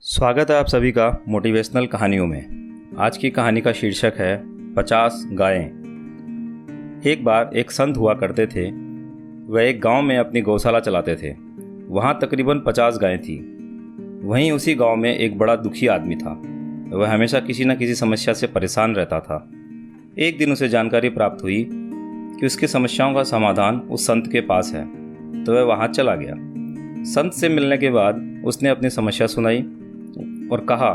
स्वागत है आप सभी का मोटिवेशनल कहानियों में। आज की कहानी का शीर्षक है 50 गायें। एक बार एक संत हुआ करते थे। वह एक गांव में अपनी गौशाला चलाते थे। वहां तकरीबन 50 गायें थी। वहीं उसी गांव में एक बड़ा दुखी आदमी था। वह हमेशा किसी न किसी समस्या से परेशान रहता था। एक दिन उसे जानकारी प्राप्त हुई कि उसकी समस्याओं का समाधान उस संत के पास है, तो वह वहां चला गया। संत से मिलने के बाद उसने अपनी समस्या सुनाई और कहा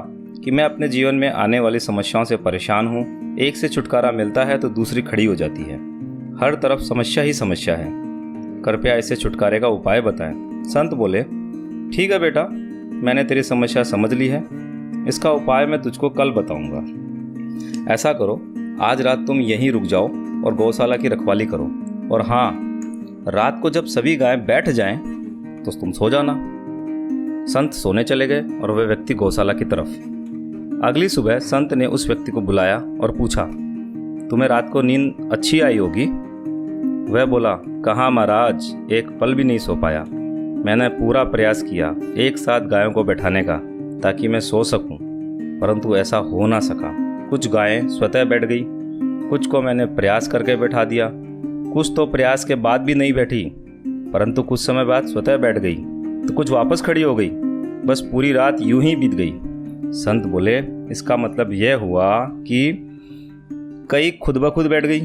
कि मैं अपने जीवन में आने वाली समस्याओं से परेशान हूँ। एक से छुटकारा मिलता है तो दूसरी खड़ी हो जाती है। हर तरफ समस्या ही समस्या है। कृपया इससे छुटकारे का उपाय बताएं। संत बोले, ठीक है बेटा, मैंने तेरी समस्या समझ ली है। इसका उपाय मैं तुझको कल बताऊंगा। ऐसा करो, आज रात तुम यहीं रुक जाओ और गौशाला की रखवाली करो। और हाँ, रात को जब सभी गायें बैठ जाएं तो तुम सो जाना। संत सोने चले गए और वह व्यक्ति गौशाला की तरफ। अगली सुबह संत ने उस व्यक्ति को बुलाया और पूछा, तुम्हें रात को नींद अच्छी आई होगी? वह बोला, कहाँ महाराज, एक पल भी नहीं सो पाया। मैंने पूरा प्रयास किया एक साथ गायों को बैठाने का ताकि मैं सो सकूं, परंतु ऐसा हो ना सका। कुछ गायें स्वतः बैठ गई, कुछ को मैंने प्रयास करके बैठा दिया, कुछ तो प्रयास के बाद भी नहीं बैठी, परंतु कुछ समय बाद स्वतः बैठ गई, तो कुछ वापस खड़ी हो गई। बस पूरी रात यूं ही बीत गई। संत बोले, इसका मतलब यह हुआ कि कई खुद ब खुद बैठ गई,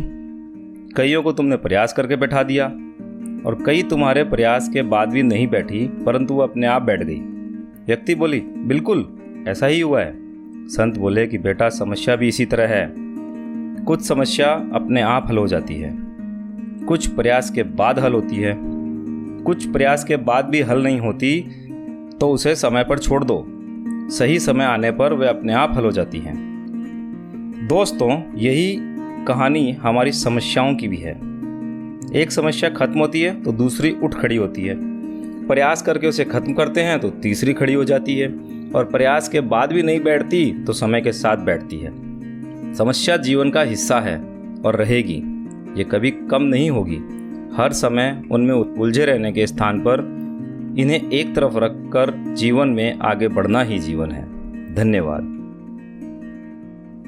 कईयों को तुमने प्रयास करके बैठा दिया और कई तुम्हारे प्रयास के बाद भी नहीं बैठी, परंतु वो अपने आप बैठ गई। व्यक्ति बोली, बिल्कुल ऐसा ही हुआ है। संत बोले कि बेटा, समस्या भी इसी तरह है। कुछ समस्या अपने आप हल हो जाती है, कुछ प्रयास के बाद हल होती है, कुछ प्रयास के बाद भी हल नहीं होती तो उसे समय पर छोड़ दो। सही समय आने पर वे अपने आप हल हो जाती हैं। दोस्तों, यही कहानी हमारी समस्याओं की भी है। एक समस्या खत्म होती है तो दूसरी उठ खड़ी होती है। प्रयास करके उसे खत्म करते हैं तो तीसरी खड़ी हो जाती है, और प्रयास के बाद भी नहीं बैठती तो समय के साथ बैठती है। समस्या जीवन का हिस्सा है और रहेगी। ये कभी कम नहीं होगी। हर समय उनमें उलझे रहने के स्थान पर इन्हें एक तरफ रखकर जीवन में आगे बढ़ना ही जीवन है। धन्यवाद।